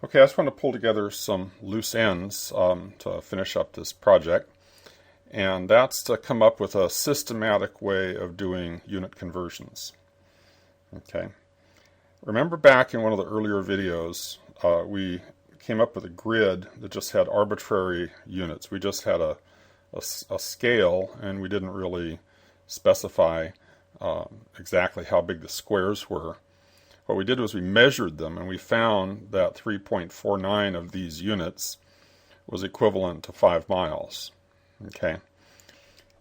Okay, I just want to pull together some loose ends to finish up this project, and that's to come up with a systematic way of doing unit conversions. Okay, remember back in one of the earlier videos, we came up with a grid that just had arbitrary units. We just had a scale, and we didn't really specify exactly how big the squares were. What we did was we measured them, and we found that 3.49 of these units was equivalent to 5 miles. Okay,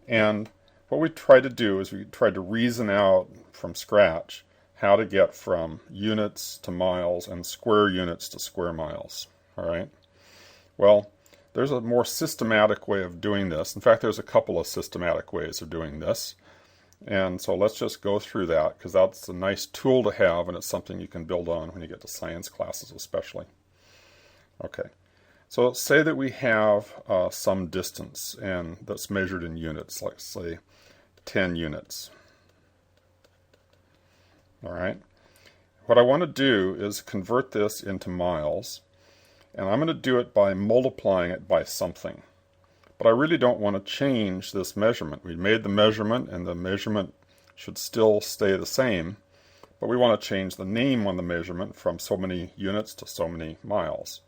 and what we tried to do is we tried to reason out from scratch how to get from units to miles and square units to square miles. All right, well, there's a more systematic way of doing this. In fact, there's a couple of systematic ways of doing this. And so let's just go through that, because that's a nice tool to have, and it's something you can build on when you get to science classes especially. Okay, so let's say that we have some distance, and that's measured in units, like say 10 units. All right, what I want to do is convert this into miles, and I'm going to do it by multiplying it by something. But I really don't want to change this measurement. We made the measurement, and the measurement should still stay the same, but we want to change the name on the measurement from so many units to so many miles.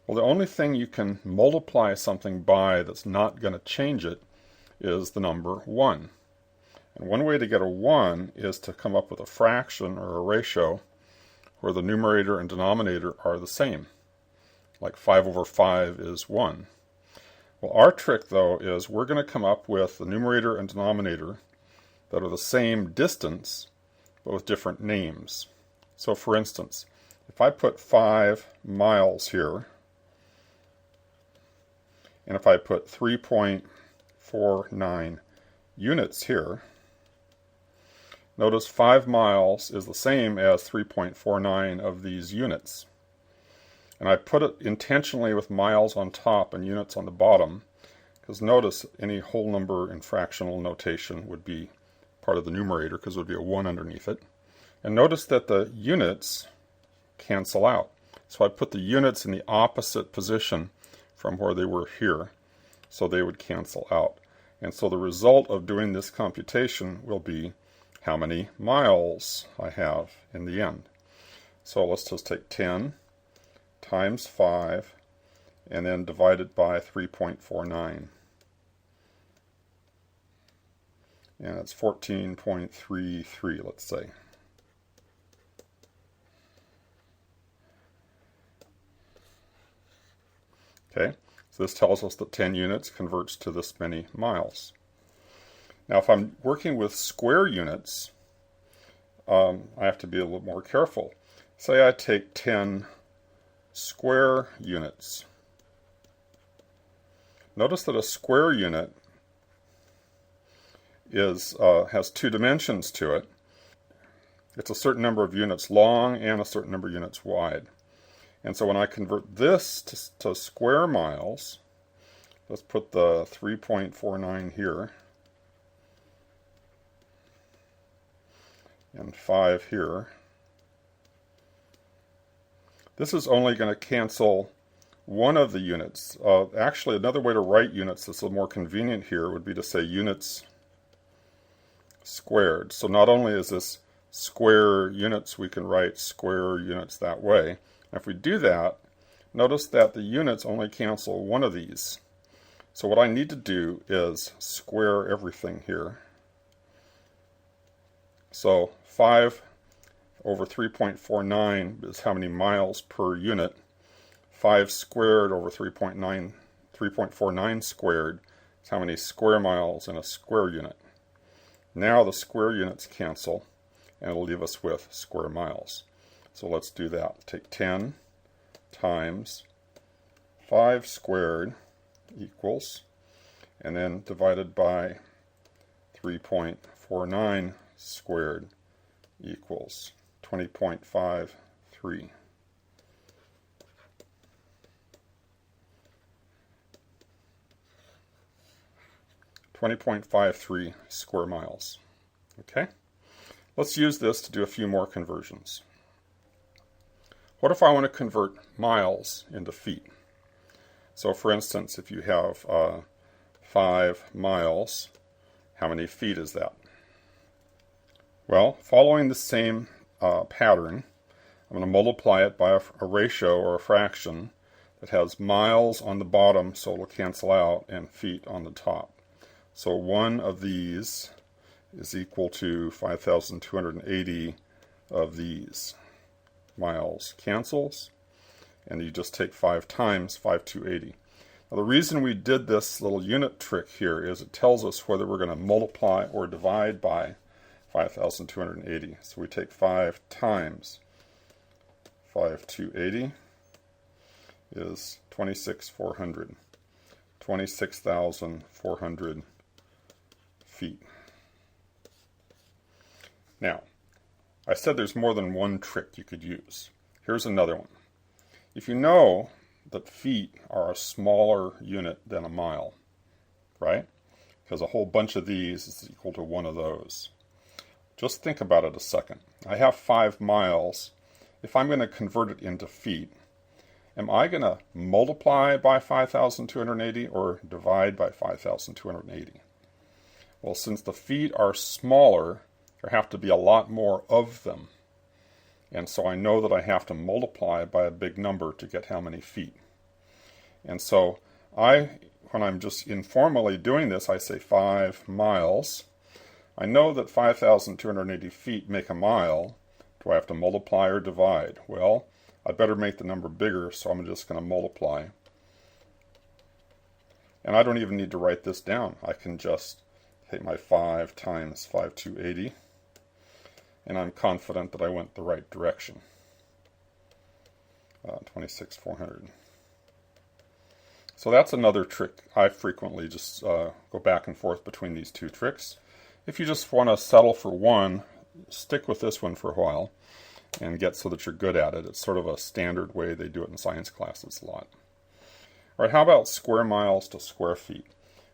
Well, the only thing you can multiply something by that's not going to change it is the number 1. And one way to get a 1 is to come up with a fraction or a ratio where the numerator and denominator are the same. Like 5 over 5 is 1. Well, our trick, though, is we're going to come up with the numerator and denominator that are the same distance, but with different names. So, for instance, if I put 5 miles here, and if I put 3.49 units here, notice 5 miles is the same as 3.49 of these units. And I put it intentionally with miles on top and units on the bottom, because notice any whole number in fractional notation would be part of the numerator, because there would be a 1 underneath it. And notice that the units cancel out. So I put the units in the opposite position from where they were here, so they would cancel out. And so the result of doing this computation will be how many miles I have in the end. So let's just take 10 times 5, and then divide it by 3.49. And it's 14.33, let's say. Okay, so this tells us that 10 units converts to this many miles. Now, if I'm working with square units, I have to be a little more careful. Say I take 10 square units. Notice that a square unit has 2 dimensions to it. It's a certain number of units long and a certain number of units wide. And so when I convert this to square miles, let's put the 3.49 here and 5 here. This is only going to cancel one of the units. Actually, another way to write units that's a little more convenient here would be to say units squared. So not only is this square units, we can write square units that way. And if we do that, notice that the units only cancel one of these. So what I need to do is square everything here. So 5 over 3.49 is how many miles per unit. 5 squared over 3.49 squared is how many square miles in a square unit. Now the square units cancel, and it'll leave us with square miles. So let's do that. Take 10 times 5 squared equals, and then divided by 3.49 squared equals 20.53. 20.53 square miles. Okay, let's use this to do a few more conversions. What if I want to convert miles into feet? So for instance, if you have 5 miles, how many feet is that? Well, following the same pattern, I'm going to multiply it by a ratio or a fraction that has miles on the bottom, so it'll cancel out, and feet on the top. So one of these is equal to 5,280 of these. Miles cancels, and you just take 5 times 5,280. Now the reason we did this little unit trick here is it tells us whether we're going to multiply or divide by 5,280. So we take 5 times 5,280 is 26,400. 26,400 feet. Now, I said there's more than one trick you could use. Here's another one. If you know that feet are a smaller unit than a mile, right? Because a whole bunch of these is equal to one of those. Just think about it a second. I have 5 miles. If I'm going to convert it into feet, am I going to multiply by 5,280 or divide by 5,280? Well, since the feet are smaller, there have to be a lot more of them. And so I know that I have to multiply by a big number to get how many feet. And so when I'm just informally doing this, I say 5 miles. I know that 5,280 feet make a mile. Do I have to multiply or divide? Well, I better make the number bigger, so I'm just going to multiply. And I don't even need to write this down. I can just take my 5 times 5,280. And I'm confident that I went the right direction. 26,400. So that's another trick. I frequently just go back and forth between these two tricks. If you just want to settle for one, stick with this one for a while and get so that you're good at it. It's sort of a standard way they do it in science classes a lot. All right, how about square miles to square feet?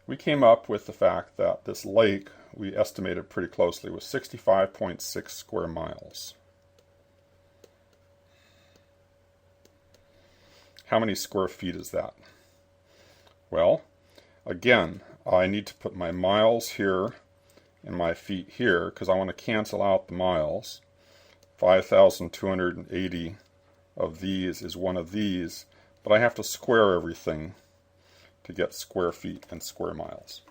We came up with the fact that this lake, we estimated pretty closely, was 65.6 square miles. How many square feet is that? Well, again, I need to put my miles here and my feet here because I want to cancel out the miles. 5,280 of these is one of these, but I have to square everything to get square feet and square miles.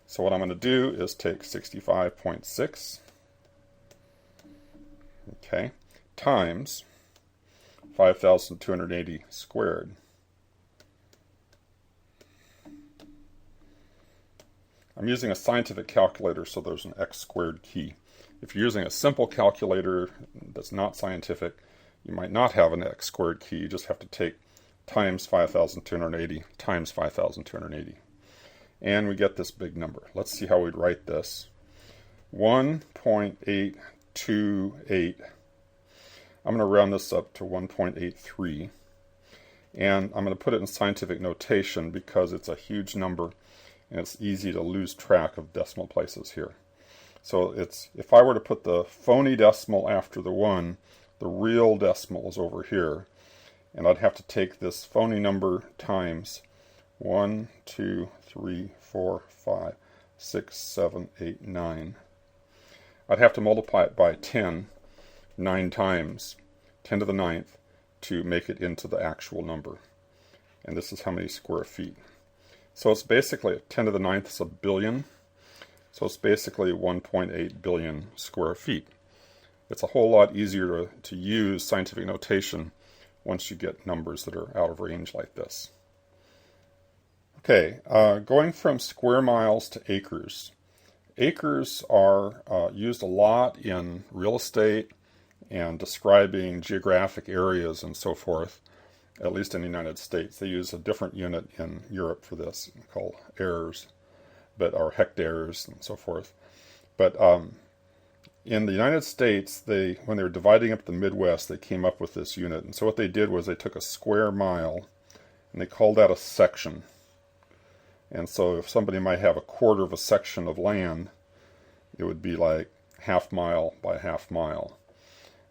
So what I'm going to do is take 65.6, okay, times 5,280 squared. I'm using a scientific calculator, so there's an x squared key. If you're using a simple calculator that's not scientific, you might not have an x squared key. You just have to take times 5,280 times 5,280. And we get this big number. Let's see how we'd write this. 1.828. I'm going to round this up to 1.83. And I'm going to put it in scientific notation because it's a huge number and it's easy to lose track of decimal places here. So it's, if I were to put the phony decimal after the 1, the real decimal is over here. And I'd have to take this phony number times 1, 2, 3, 4, 5, 6, 7, 8, 9. I'd have to multiply it by 10, 9 times, 10 to the 9th, to make it into the actual number. And this is how many square feet. So it's basically, 10 to the 9th is a billion. So it's basically 1.8 billion square feet. It's a whole lot easier to use scientific notation once you get numbers that are out of range like this. Okay, going from square miles to acres. Acres are used a lot in real estate and describing geographic areas and so forth, at least in the United States. They use a different unit in Europe for this called aires, or hectares and so forth. But in the United States, when they were dividing up the Midwest, they came up with this unit. And so what they did was they took a square mile and they called that a section. And so if somebody might have a quarter of a section of land, it would be like half mile by half mile.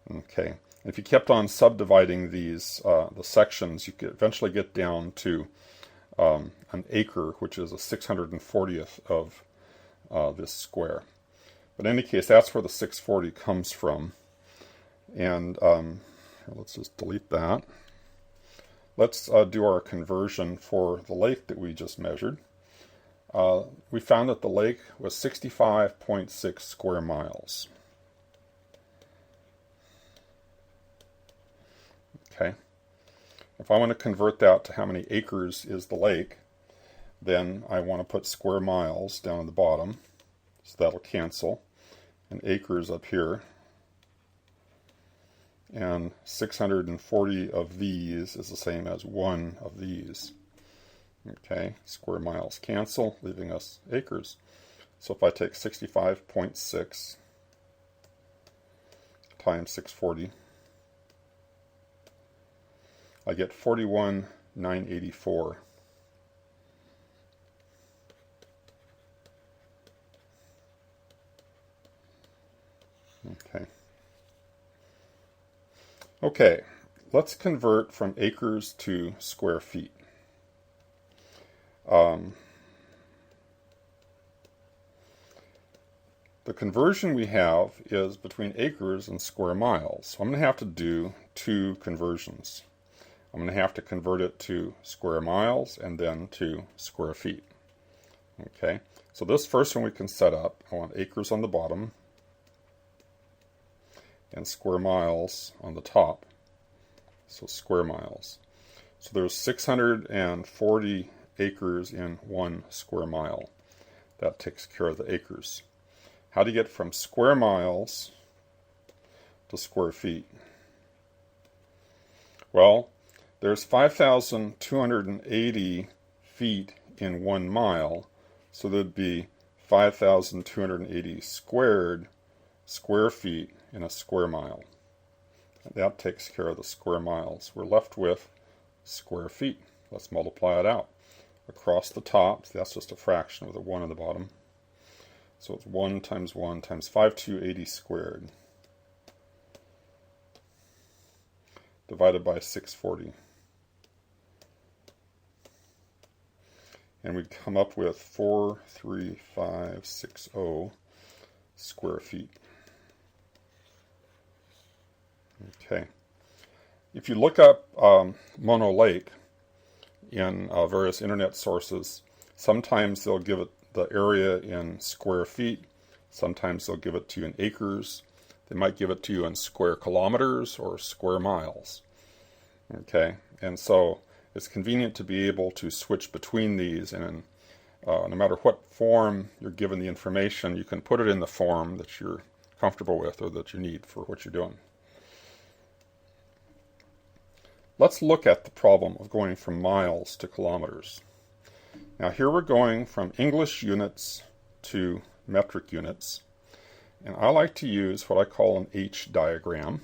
Okay. If you kept on subdividing these, the sections, you could eventually get down to an acre, which is a 640th of this square. But in any case, that's where the 640 comes from. And let's just delete that. Let's do our conversion for the lake that we just measured. We found that the lake was 65.6 square miles. Okay. If I want to convert that to how many acres is the lake, then I want to put square miles down at the bottom. So that'll cancel. And acres up here. And 640 of these is the same as one of these. Okay, square miles cancel, leaving us acres. So if I take 65.6 times 640, I get 41,984. Okay. Okay, let's convert from acres to square feet. The conversion we have is between acres and square miles. So I'm going to have to do two conversions. I'm going to have to convert it to square miles and then to square feet. Okay, so this first one we can set up. I want acres on the bottom and square miles on the top. So square miles. So there's 640 acres in 1 square mile. That takes care of the acres. How do you get from square miles to square feet? Well, there's 5,280 feet in 1 mile, so there'd be 5,280 squared square feet in a square mile. And that takes care of the square miles. We're left with square feet. Let's multiply it out. Across the top, so that's just a fraction with a 1 on the bottom. So it's 1 times 5,280 squared divided by 640. And we'd come up with 43560 square feet. Okay. If you look up Mono Lake in various internet sources, sometimes they'll give it the area in square feet, sometimes they'll give it to you in acres, they might give it to you in square kilometers or square miles. Okay, and so it's convenient to be able to switch between these, and no matter what form you're given the information, you can put it in the form that you're comfortable with or that you need for what you're doing. Let's look at the problem of going from miles to kilometers. Now here we're going from English units to metric units, and I like to use what I call an H diagram.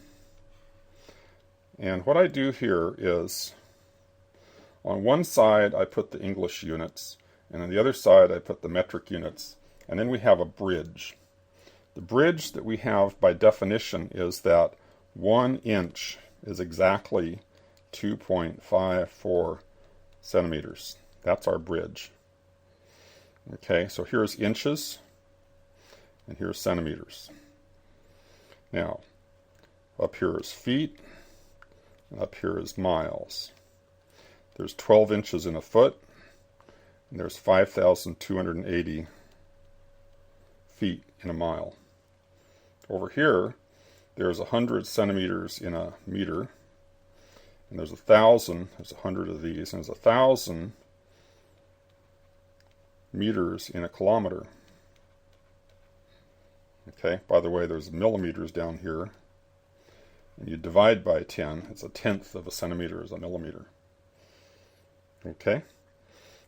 And what I do here is, on one side I put the English units, and on the other side I put the metric units, and then we have a bridge. The bridge that we have by definition is that 1 inch is exactly 2.54 centimeters. That's our bridge. Okay, so here's inches, and here's centimeters. Now, up here is feet, and up here is miles. There's 12 inches in a foot, and there's 5,280 feet in a mile. Over here, there's 100 centimeters in a meter, and there's 1,000, there's 100 of these, and there's 1,000 meters in a kilometer. Okay, by the way, there's millimeters down here, and you divide by 10, it's 1/10 of a centimeter is a millimeter. Okay,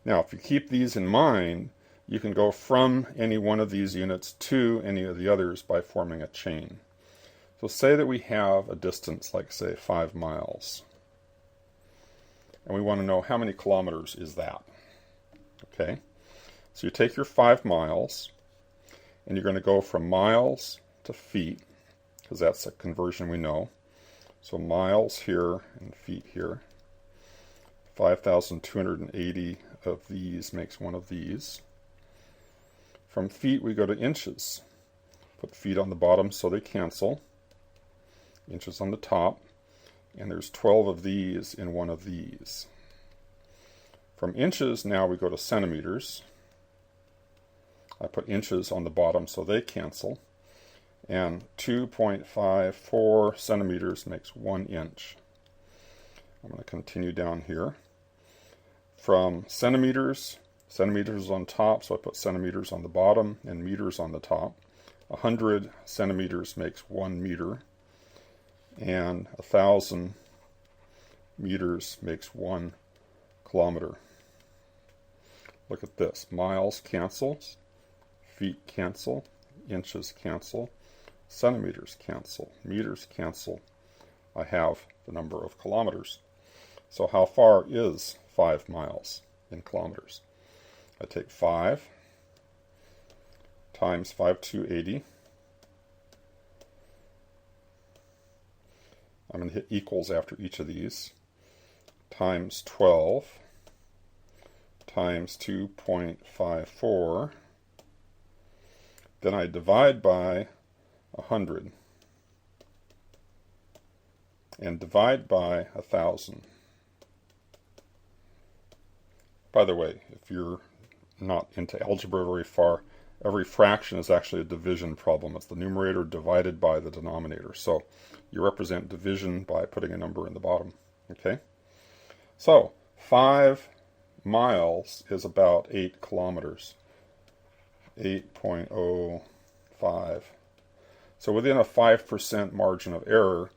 now if you keep these in mind, you can go from any one of these units to any of the others by forming a chain. So say that we have a distance like, say, 5 miles, and we want to know how many kilometers is that. Okay, so you take your 5 miles, and you're going to go from miles to feet, because that's a conversion we know, So miles here and feet here. 5,280 of these makes one of these. From feet we go to inches. Put feet on the bottom so they cancel. Inches on the top. And there's 12 of these in one of these. From inches now we go to centimeters. I put inches on the bottom so they cancel. And 2.54 centimeters makes 1 inch. I'm going to continue down here. From centimeters, centimeters on top, so I put centimeters on the bottom and meters on the top. 100 centimeters makes 1 meter. And 1,000 meters makes 1 kilometer. Look at this. Miles cancels, feet cancel, inches cancel, centimeters cancel, meters cancel. I have the number of kilometers. So how far is 5 miles in kilometers? I take 5 times 5,280. I'm going to hit equals after each of these. Times 12 times 2.54. Then I divide by 100 and divide by 1,000. By the way, if you're not into algebra very far, every fraction is actually a division problem. It's the numerator divided by the denominator. So you represent division by putting a number in the bottom. Okay? So 5 miles is about 8 kilometers. 8.05. So within a 5% margin of error,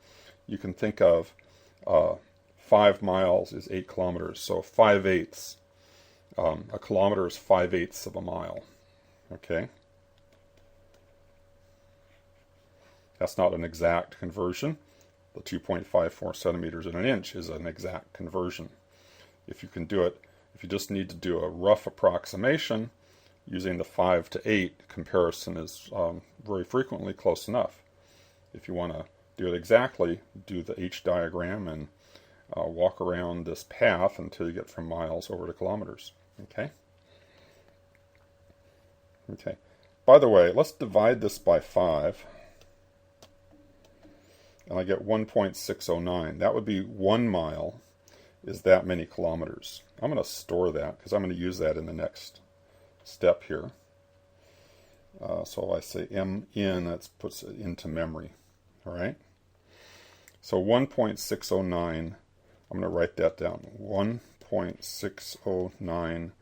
you can think of 5 miles is 8 kilometers. So 5/8. A kilometer is 5/8 of a mile. Okay? That's not an exact conversion. The 2.54 centimeters in an inch is an exact conversion. If you can do it, if you just need to do a rough approximation, using the 5 to 8 comparison is very frequently close enough. If you want to do it exactly, do the H diagram and walk around this path until you get from miles over to kilometers. Okay? Okay. By the way, let's divide this by 5. And I get 1.609. That would be 1 mile is that many kilometers. I'm going to store that because I'm going to use that in the next step here. So I say M in, that puts it into memory. All right? So 1.609, I'm going to write that down. 1.609,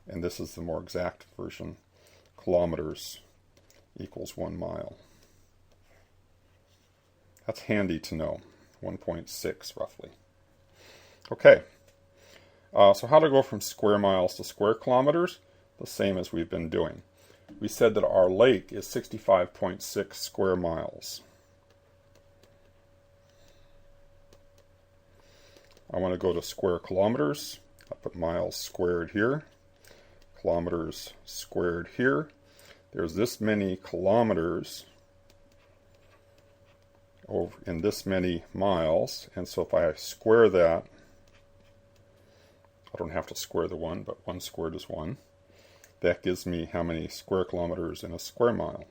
and this is the more exact version, kilometers equals 1 mile. That's handy to know. 1.6 roughly. Okay. So how to go from square miles to square kilometers? The same as we've been doing. We said that our lake is 65.6 square miles. I want to go to square kilometers. I put miles squared here, kilometers squared here. There's this many kilometers over in this many miles, and so if I square that, I don't have to square the 1, but 1 squared is 1. That gives me how many square kilometers in a square mile.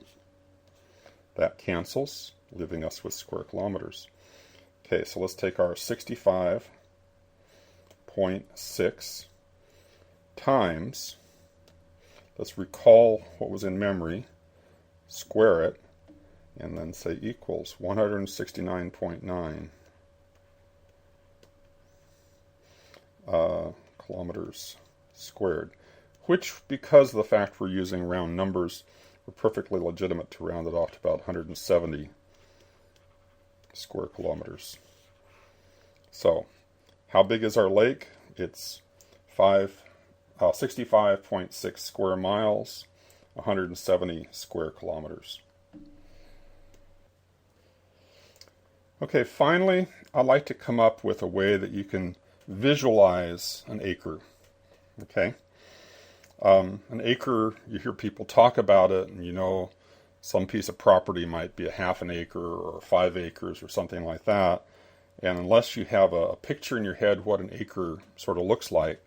That cancels, leaving us with square kilometers. Okay, so let's take our 65.6 times, let's recall what was in memory, square it, and then say equals 169.9 kilometers squared, which, because of the fact we're using round numbers, we're perfectly legitimate to round it off to about 170 square kilometers. So, how big is our lake? It's 65.6 square miles, 170 square kilometers. Okay, finally, I'd like to come up with a way that you can visualize an acre. Okay? An acre, you hear people talk about it, and you know some piece of property might be a half an acre or 5 acres or something like that. And unless you have a picture in your head what an acre sort of looks like,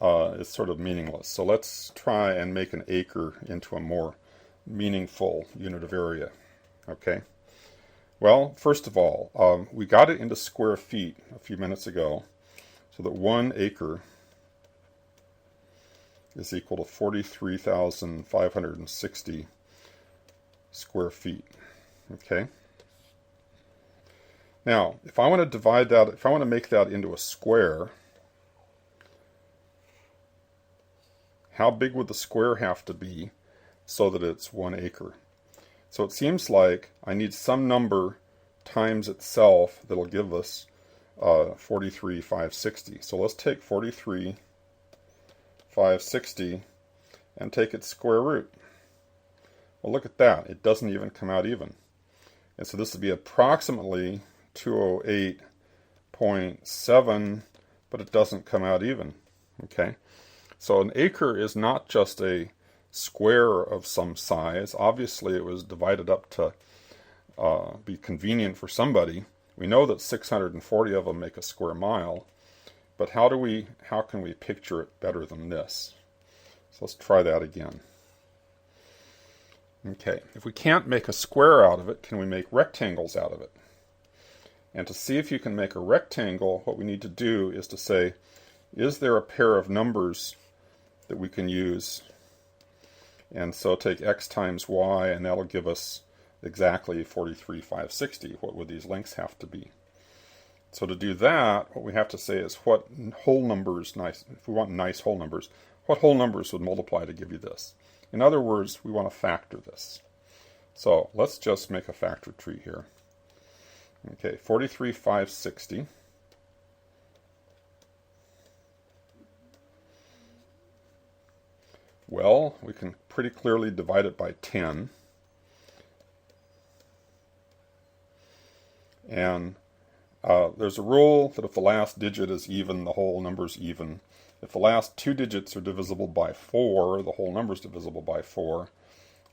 it's sort of meaningless. So let's try and make an acre into a more meaningful unit of area. Okay. Well, first of all, we got it into square feet a few minutes ago, so that 1 acre is equal to 43,560 square feet. Okay. Now, if I want to divide that, if I want to make that into a square, how big would the square have to be so that it's 1 acre? So it seems like I need some number times itself that'll give us 43,560. So let's take 43,560 and take its square root. Well, look at that. It doesn't even come out even. And so this would be approximately 208.7, but it doesn't come out even. Okay? So an acre is not just a square of some size. Obviously, it was divided up to be convenient for somebody. We know that 640 of them make a square mile, but how can we picture it better than this? So let's try that again. Okay, if we can't make a square out of it, can we make rectangles out of it? And to see if you can make a rectangle, what we need to do is to say, is there a pair of numbers that we can use? And so take x times y, and that'll give us exactly 43,560. What would these lengths have to be? So to do that, what we have to say is what whole numbers, if we want nice whole numbers, what whole numbers would multiply to give you this? In other words, we want to factor this. So let's just make a factor tree here. Okay, 43,560. Well, we can pretty clearly divide it by 10. And there's a rule that if the last digit is even, the whole number is even. If the last 2 digits are divisible by 4, the whole number is divisible by 4.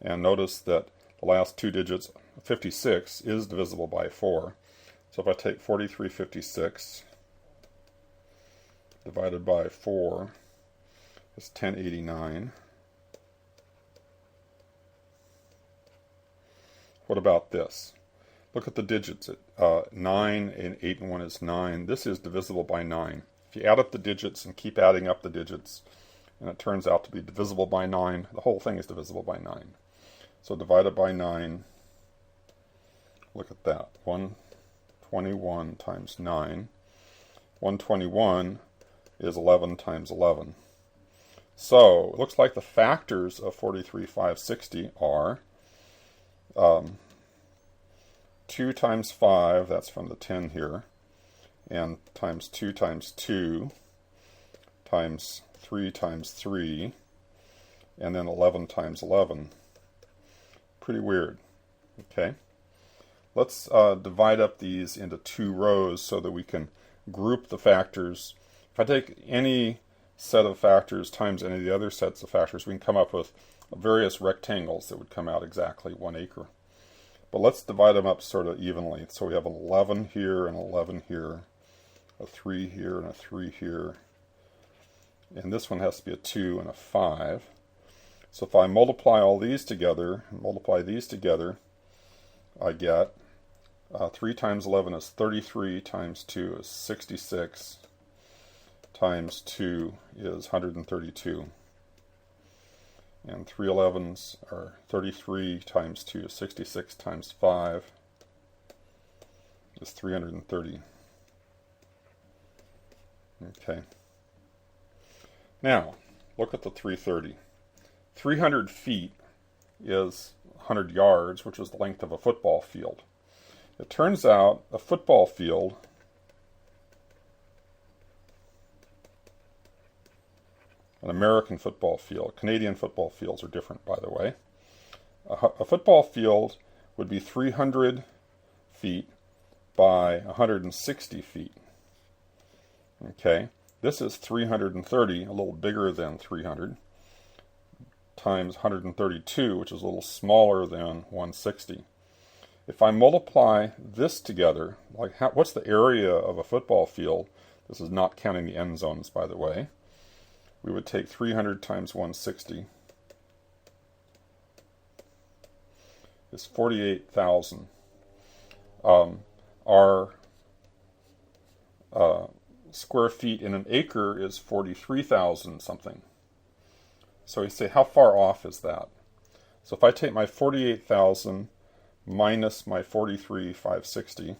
And notice that the last 2 digits, 56, is divisible by 4. So if I take 4356 divided by 4, it's 1089. What about this? Look at the digits. 9 and 8 and 1 is 9. This is divisible by 9. If you add up the digits and keep adding up the digits, and it turns out to be divisible by 9, the whole thing is divisible by 9. So divided by 9, look at that. 121 times 9. 121 is 11 times 11. So it looks like the factors of 43,560 are 2 times 5, that's from the 10 here, and times 2 times 2, times 3 times 3, and then 11 times 11. Pretty weird. Okay. Let's divide up these into 2 rows so that we can group the factors. If I take any set of factors times any of the other sets of factors, we can come up with various rectangles that would come out exactly 1 acre. But let's divide them up sort of evenly. So we have an 11 here and 11 here, a 3 here and a 3 here. And this one has to be a 2 and a 5. So if I multiply all these together, I get 3 times 11 is 33, times 2 is 66, times 2 is 132. And 3 11s are 33 times 2 is 66 times 5 is 330. Okay. Now, look at the 330. 300 feet is 100 yards, which is the length of a football field. It turns out a football field an American football field. Canadian football fields are different, by the way. A football field would be 300 feet by 160 feet. Okay, this is 330, a little bigger than 300, times 132, which is a little smaller than 160. If I multiply this together, like what's the area of a football field? This is not counting the end zones, by the way. We would take 300 times 160 is 48,000. Our square feet in an acre is 43,000 something. So you say, how far off is that? So if I take my 48,000 minus my 43,560,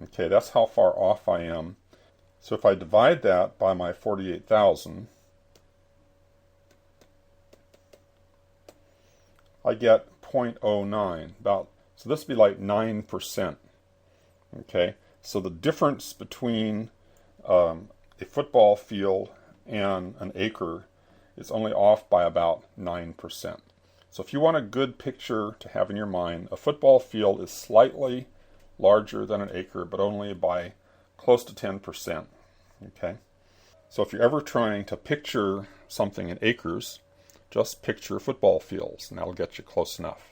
okay, that's how far off I am. So if I divide that by my 48,000, I get 0.09, so this would be like 9%. Okay, so the difference between a football field and an acre is only off by about 9%. So if you want a good picture to have in your mind, a football field is slightly larger than an acre, but only by close to 10%. Okay, so if you're ever trying to picture something in acres, just picture football fields, and that'll get you close enough.